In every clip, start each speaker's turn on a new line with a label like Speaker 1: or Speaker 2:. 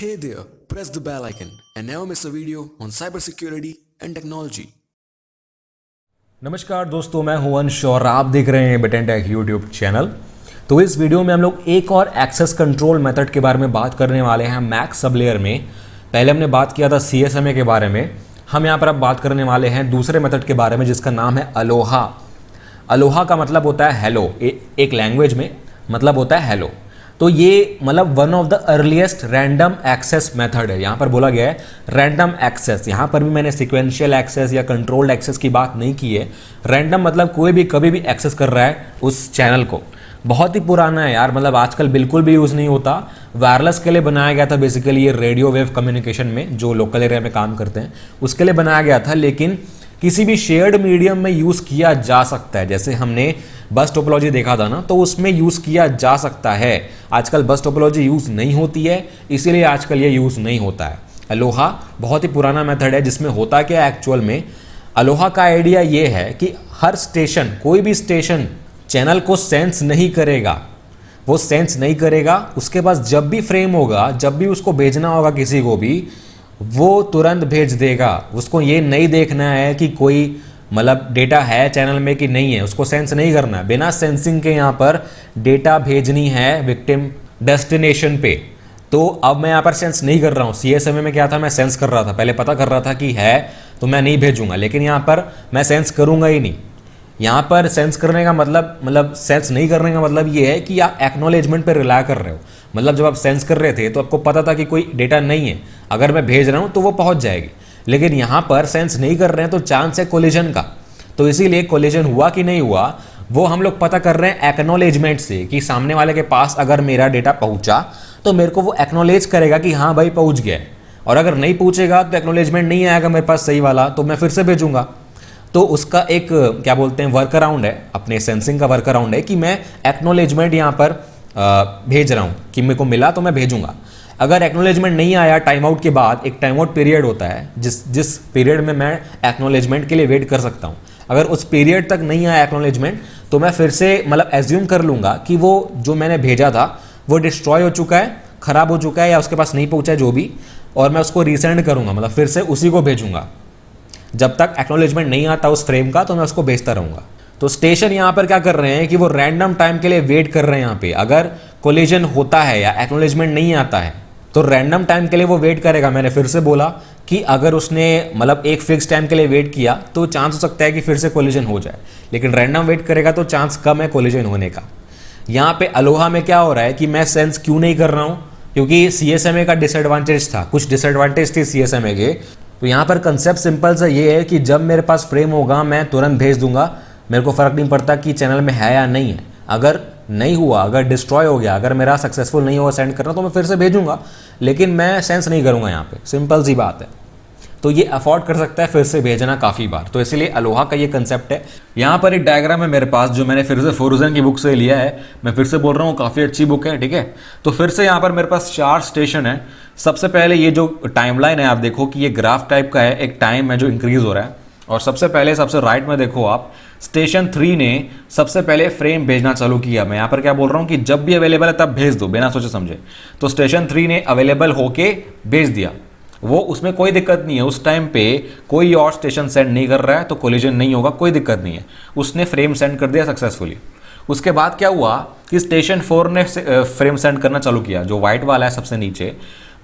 Speaker 1: Hey there, press the bell icon and never miss a video on cybersecurity and technology.
Speaker 2: नमस्कार दोस्तों, मैं हूं अंश और आप देख रहे हैं bit and take YouTube channel. तो इस वीडियो में हम लोग एक और एक्सेस कंट्रोल मेथड के बारे में बात करने वाले हैं मैक सब लेयर में। पहले हमने बात किया था CSMA के बारे में, हम यहाँ पर अब बात करने वाले हैं दूसरे मेथड के बारे में जिसका नाम है अलोहा। अलोहा का मतलब होता है हेलो, एक लैंग्वेज में मतलब होता है हेलो। तो ये मतलब one of the earliest random access method है। यहाँ पर बोला गया है रैंडम एक्सेस। यहाँ पर भी मैंने सिक्वेंशियल एक्सेस या कंट्रोल्ड एक्सेस की बात नहीं की है। रैंडम मतलब कोई भी कभी भी एक्सेस कर रहा है उस चैनल को। बहुत ही पुराना है यार, मतलब आजकल बिल्कुल भी यूज़ नहीं होता। वायरलेस के लिए बनाया गया था बेसिकली, ये रेडियो वेव कम्युनिकेशन में जो लोकल एरिया में काम करते हैं उसके लिए बनाया गया था, लेकिन किसी भी शेयर्ड मीडियम में यूज़ किया जा सकता है। जैसे हमने बस टोपोलॉजी देखा था ना, तो उसमें यूज़ किया जा सकता है। आजकल बस टोपोलॉजी यूज़ नहीं होती है, इसीलिए आजकल ये यूज़ नहीं होता है। अलोहा बहुत ही पुराना मेथड है जिसमें होता क्या है एक्चुअल में। अलोहा का आइडिया ये है कि हर स्टेशन, कोई भी स्टेशन चैनल को सेंस नहीं करेगा, वो सेंस नहीं करेगा। उसके पास जब भी फ्रेम होगा, जब भी उसको भेजना होगा किसी को भी, वो तुरंत भेज देगा। उसको ये नहीं देखना है कि कोई मतलब डेटा है चैनल में कि नहीं है, उसको सेंस नहीं करना है। बिना सेंसिंग के यहाँ पर डेटा भेजनी है विक्टिम डेस्टिनेशन पे। तो अब मैं यहाँ पर सेंस नहीं कर रहा हूँ। CSMA में क्या था, मैं सेंस कर रहा था, पहले पता कर रहा था कि है तो मैं नहीं भेजूंगा, लेकिन यहाँ पर मैं सेंस करूँगा ही नहीं। यहाँ पर सेंस करने का मतलब सेंस नहीं करने का मतलब ये है कि आप एक्नॉलेजमेंट पे रिलाय कर रहे हो। मतलब जब आप सेंस कर रहे थे तो आपको पता था कि कोई डेटा नहीं है, अगर मैं भेज रहा हूँ तो वो पहुँच जाएगी। लेकिन यहाँ पर सेंस नहीं कर रहे हैं तो चांस है कोलिजन का। तो इसीलिए कोलिजन हुआ कि नहीं हुआ वो हम लोग पता कर रहे हैं एक्नॉलेजमेंट से, कि सामने वाले के पास अगर मेरा डेटा पहुँचा तो मेरे को वो एक्नॉलेज करेगा कि हाँ भाई पहुँच गया है। और अगर नहीं पहुँचेगा तो एक्नॉलेजमेंट नहीं आएगा मेरे पास सही वाला, तो मैं फिर से भेजूंगा। तो उसका एक क्या बोलते हैं वर्क अराउंड है, अपने सेंसिंग का वर्क अराउंड है कि मैं एक्नॉलेजमेंट यहाँ पर भेज रहा हूँ कि मेरे को मिला तो मैं भेजूंगा। अगर एक्नॉलेजमेंट नहीं आया, टाइम आउट के बाद एक टाइम आउट पीरियड होता है जिस पीरियड में मैं एक्नॉलेजमेंट के लिए वेट कर सकता हूँ। अगर उस पीरियड तक नहीं आया एक्नॉलेजमेंट तो मैं फिर से मतलब एज्यूम कर लूँगा कि वो जो मैंने भेजा था वो डिस्ट्रॉय हो चुका है, ख़राब हो चुका है, या उसके पास नहीं पहुँचा जो भी, और मैं उसको रीसेंड करूँगा, मतलब फिर से उसी को भेजूँगा। जब तक एक्नॉलेजमेंट नहीं आता उस फ्रेम का तो मैं उसको भेजता रहूँगा। तो स्टेशन यहाँ पर क्या कर रहे हैं कि वो रैंडम टाइम के लिए वेट कर रहे हैं यहाँ पे। अगर कोलिजन होता है या एक्नॉलेजमेंट नहीं आता है तो रैंडम टाइम के लिए वो वेट करेगा। मैंने फिर से बोला कि अगर उसने मतलब एक फिक्स टाइम के लिए वेट किया तो चांस हो सकता है कि फिर से कोलिजन हो जाए, लेकिन रैंडम वेट करेगा तो चांस कम है कोलिजन होने का। यहाँ पे अलोहा में क्या हो रहा है कि मैं सेंस क्यों नहीं कर रहा हूँ, क्योंकि CSMA का डिसएडवांटेज था, कुछ डिसएडवांटेज थी CSMA के। तो यहाँ पर कंसेप्ट सिंपल सा ये है कि जब मेरे पास फ्रेम होगा मैं तुरंत भेज दूंगा, मेरे को फ़र्क नहीं पड़ता कि चैनल में है या नहीं है। अगर नहीं हुआ, अगर डिस्ट्रॉय हो गया, अगर मेरा सक्सेसफुल नहीं हुआ सेंड करना तो मैं फिर से भेजूंगा, लेकिन मैं सेंस नहीं करूंगा यहाँ पे। सिंपल सी बात है। तो ये अफोर्ड कर सकता है फिर से भेजना काफ़ी बार, तो इसलिए अलोहा का ये कंसेप्ट है। यहाँ पर एक डायग्राम है मेरे पास जो मैंने फिर से फोर्जन की बुक से लिया है। मैं फिर से बोल रहा हूँ काफ़ी अच्छी बुक है, ठीक है। तो फिर से यहाँ पर मेरे पास 4 स्टेशन है। सबसे पहले ये जो टाइमलाइन है आप देखो कि ये ग्राफ टाइप का है, एक टाइम है जो इंक्रीज हो रहा है। और सबसे पहले सबसे राइट में देखो आप, स्टेशन 3 ने सबसे पहले फ्रेम भेजना चालू किया। मैं यहाँ पर क्या बोल रहा हूँ कि जब भी अवेलेबल है तब भेज दो बिना सोचे समझे। तो स्टेशन 3 ने अवेलेबल होके भेज दिया, वो उसमें कोई दिक्कत नहीं है। उस टाइम पे कोई और स्टेशन सेंड नहीं कर रहा है तो कोलिजन नहीं होगा, कोई दिक्कत नहीं है। उसने फ्रेम सेंड कर दिया सक्सेसफुली। उसके बाद क्या हुआ कि स्टेशन 4 ने फ्रेम सेंड करना चालू किया, जो व्हाइट वाला है सबसे नीचे,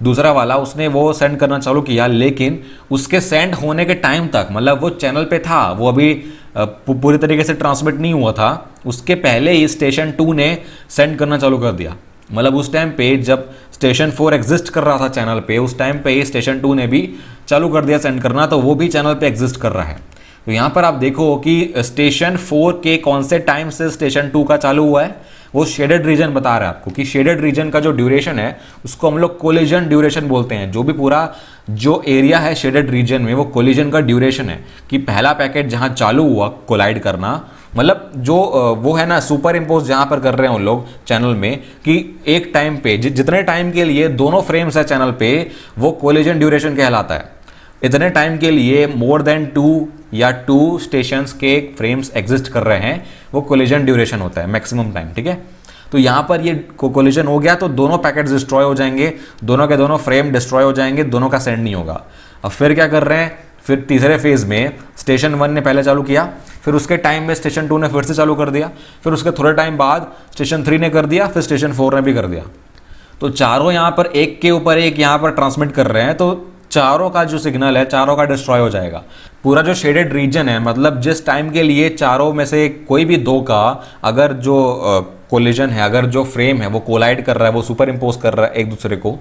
Speaker 2: दूसरा वाला, उसने वो सेंड करना चालू किया। लेकिन उसके सेंड होने के टाइम तक मतलब वो चैनल पे था, वो अभी पूरी तरीके से ट्रांसमिट नहीं हुआ था, उसके पहले ही स्टेशन 2 ने सेंड करना चालू कर दिया। मतलब उस टाइम पे जब स्टेशन 4 एग्जिस्ट कर रहा था चैनल पे, उस टाइम पे ही स्टेशन 2 ने भी चालू कर दिया सेंड करना, तो वो भी चैनल पे एग्जिस्ट कर रहा है। तो यहाँ पर आप देखो कि स्टेशन 4 के कौन से टाइम से स्टेशन 2 का चालू हुआ है, वो शेडेड रीजन बता रहा है आपको कि शेडेड रीजन का जो ड्यूरेशन है उसको हम लोग कोलिजन ड्यूरेशन बोलते हैं। जो भी पूरा जो एरिया है शेडेड रीजन में वो कोलिजन का ड्यूरेशन है, कि पहला पैकेट जहाँ चालू हुआ कोलाइड करना, मतलब जो वो है ना सुपर इम्पोज जहाँ पर कर रहे हैं उन लोग चैनल में, कि एक टाइम पे जितने टाइम के लिए दोनों फ्रेम्स है चैनल पे वो कोलिजन ड्यूरेशन कहलाता है। इतने टाइम के लिए मोर देन 2 या 2 स्टेशंस के फ्रेम्स एग्जिस्ट कर रहे हैं वो कोलिजन ड्यूरेशन होता है, मैक्सिमम टाइम, ठीक है। तो यहाँ पर ये कोलिजन हो गया तो दोनों पैकेट्स डिस्ट्रॉय हो जाएंगे, दोनों के दोनों फ्रेम डिस्ट्रॉय हो जाएंगे, दोनों का सेंड नहीं होगा। अब फिर क्या कर रहे हैं, फिर तीसरे फेज में स्टेशन 1 ने पहले चालू किया, फिर उसके टाइम में स्टेशन 2 ने फिर से चालू कर दिया, फिर उसके थोड़े टाइम बाद स्टेशन 3 ने कर दिया, फिर स्टेशन 4 ने भी कर दिया। तो चारों यहाँ पर एक के ऊपर एक यहाँ पर ट्रांसमिट कर रहे हैं, तो चारों का जो सिग्नल है चारों का डिस्ट्रॉय हो जाएगा। पूरा जो शेडेड रीजन है, मतलब जिस टाइम के लिए चारों में से कोई भी दो का अगर जो कोलिजन है, अगर जो फ्रेम है वो कोलाइड कर रहा है, वो सुपर इम्पोज कर रहा है एक दूसरे को,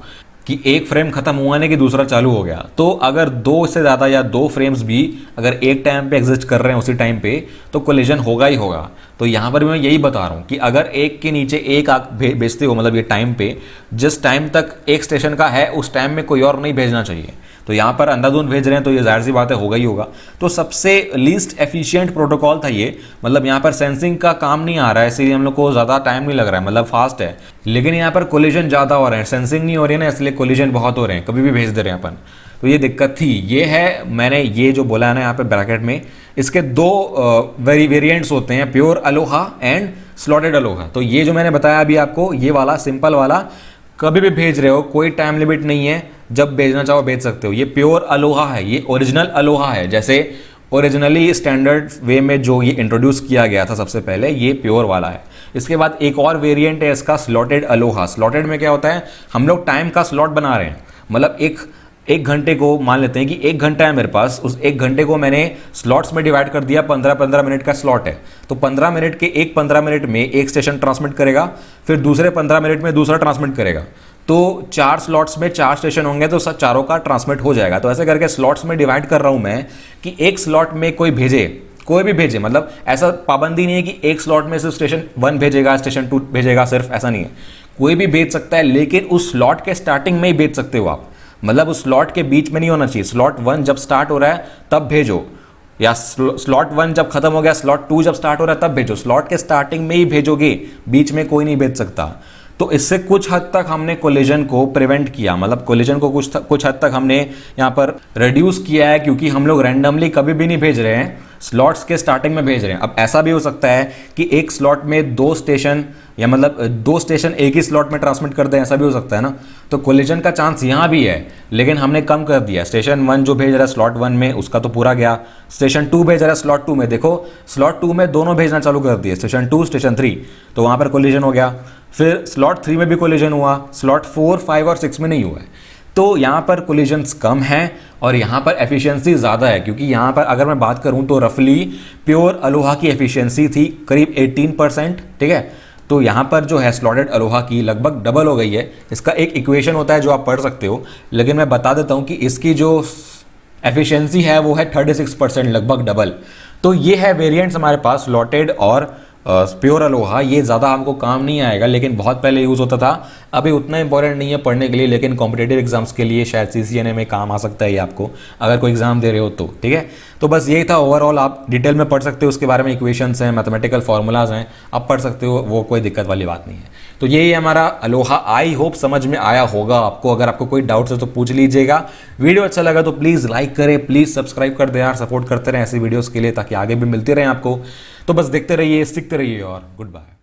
Speaker 2: कि एक फ्रेम खत्म हुआ नहीं कि दूसरा चालू हो गया, तो अगर दो से ज़्यादा या दो फ्रेम्स भी अगर एक टाइम पे एग्जिस्ट कर रहे हैं उसी टाइम पे, तो कोलिजन होगा ही होगा। तो यहाँ पर मैं यही बता रहा हूँ कि अगर एक के नीचे एक आप भेजते हो, मतलब ये टाइम पे जिस टाइम तक एक स्टेशन का है उस टाइम में कोई और नहीं भेजना चाहिए। तो यहाँ पर अंधाधुंध भेज रहे हैं तो ये जाहिर सी बात है, होगा ही होगा। तो सबसे लीस्ट एफिशिएंट प्रोटोकॉल था ये, मतलब यहाँ पर सेंसिंग का काम नहीं आ रहा है, इसलिए हम लोग को ज़्यादा टाइम नहीं लग रहा है, मतलब फास्ट है। लेकिन यहाँ पर कोलिजन ज़्यादा हो रहे हैं, सेंसिंग नहीं हो रही है ना, इसलिए कोलिजन बहुत हो रहे हैं, कभी भी भेज दे रहे हैं अपन। तो ये दिक्कत थी। ये है, मैंने ये जो बोला है ना यहाँ पे ब्रैकेट में, इसके दो वेरिएंट्स होते हैं, pure Aloha and slotted Aloha. तो ये जो मैंने बताया अभी आपको, ये वाला सिंपल वाला कभी भी भेज रहे हो, कोई टाइम लिमिट नहीं है, जब भेजना चाहो भेज सकते हो। ये प्योर अलोहा है, ये ओरिजिनल अलोहा है, जैसे ओरिजिनली स्टैंडर्ड वे में जो ये इंट्रोड्यूस किया गया था सबसे पहले, ये प्योर वाला है। इसके बाद एक और वेरिएंट है इसका, स्लॉटेड अलोहा। स्लॉटेड में क्या होता है, हम लोग टाइम का स्लॉट बना रहे हैं, मतलब एक घंटे को मान लेते हैं कि 1 घंटा है मेरे पास, उस 1 घंटे को मैंने स्लॉट्स में डिवाइड कर दिया, 15-15 मिनट का स्लॉट है, तो 15 मिनट के 15 मिनट में एक स्टेशन ट्रांसमिट करेगा, फिर दूसरे 15 मिनट में दूसरा ट्रांसमिट करेगा, तो 4 स्लॉट्स में 4 स्टेशन होंगे, तो सब चारों का ट्रांसमिट हो जाएगा। तो ऐसे करके स्लॉट्स में डिवाइड कर रहा हूं मैं कि एक स्लॉट में कोई भेजे, कोई भी भेजे, मतलब ऐसा पाबंदी नहीं है कि एक स्लॉट में सिर्फ स्टेशन 1 भेजेगा, स्टेशन 2 भेजेगा, सिर्फ ऐसा नहीं है, कोई भी भेज सकता है, लेकिन उस स्लॉट के स्टार्टिंग में ही भेज सकते हो आप, मतलब उस स्लॉट के बीच में नहीं होना चाहिए। स्लॉट 1 जब स्टार्ट हो रहा है तब भेजो, या स्लॉट 1 जब खत्म हो गया, स्लॉट 2 जब स्टार्ट हो रहा है तब भेजो, स्लॉट के स्टार्टिंग में ही भेजोगे, बीच में कोई नहीं भेज सकता। तो इससे कुछ हद तक हमने कोलिजन को प्रिवेंट किया, मतलब कोलिजन को कुछ हद तक हमने यहाँ पर रिड्यूस किया है, क्योंकि हम लोग रैंडमली कभी भी नहीं भेज रहे हैं, स्लॉट्स के स्टार्टिंग में भेज रहे हैं। अब ऐसा भी हो सकता है कि एक स्लॉट में 2 स्टेशन, या मतलब 2 स्टेशन एक ही स्लॉट में ट्रांसमिट कर दें, ऐसा भी हो सकता है ना। तो कोलिजन का चांस यहाँ भी है, लेकिन हमने कम कर दिया। स्टेशन 1 जो भेज रहा है स्लॉट 1 में, उसका तो पूरा गया। स्टेशन 2 भेज रहा है स्लॉट 2 में, देखो स्लॉट 2 में दोनों भेजना चालू कर दिए, स्टेशन 2 स्टेशन 3, तो वहाँ पर कोलिजन हो गया। फिर स्लॉट 3 में भी कोलिजन हुआ, स्लॉट 4, 5 और 6 में नहीं हुआ है। तो यहाँ पर कोलिजन्स कम हैं और यहाँ पर एफिशिएंसी ज़्यादा है, क्योंकि यहाँ पर अगर मैं बात करूँ तो रफली प्योर अलोहा की एफिशिएंसी थी करीब 18%, ठीक है। तो यहाँ पर जो है स्लॉटेड अलोहा की लगभग डबल हो गई है। इसका एक इक्वेशन होता है जो आप पढ़ सकते हो, लेकिन मैं बता देता हूँ कि इसकी जो एफिशिएंसी है वो है 36%, लगभग डबल। तो ये है वेरिएंट्स हमारे पास, स्लॉटेड और प्योर अलोहा। ये ज़्यादा हमको काम नहीं आएगा, लेकिन बहुत पहले यूज़ होता था, अभी उतना इंपॉर्टेंट नहीं है पढ़ने के लिए, लेकिन कॉम्पिटेटिव एग्जाम्स के लिए शायद CCNA में काम आ सकता है ये आपको, अगर कोई एग्जाम दे रहे हो तो, ठीक है। तो बस यही था ओवरऑल, आप डिटेल में पढ़ सकते हो, उसके बारे में इक्वेशंस हैं, मैथमेटिकल फार्मूलाज हैं, आप पढ़ सकते हो, वो कोई दिक्कत वाली बात नहीं है। तो यही हमारा अलोहा। आई होप समझ में आया होगा आपको। अगर आपको कोई डाउट्स है तो पूछ लीजिएगा। वीडियो अच्छा लगा तो प्लीज़ लाइक करें, प्लीज़ सब्सक्राइब कर दें यार, सपोर्ट करते रहें ऐसी वीडियोज़ के लिए, ताकि आगे भी मिलती रहें आपको। तो बस देखते रहिए, सीखते रहिए और गुड बाय।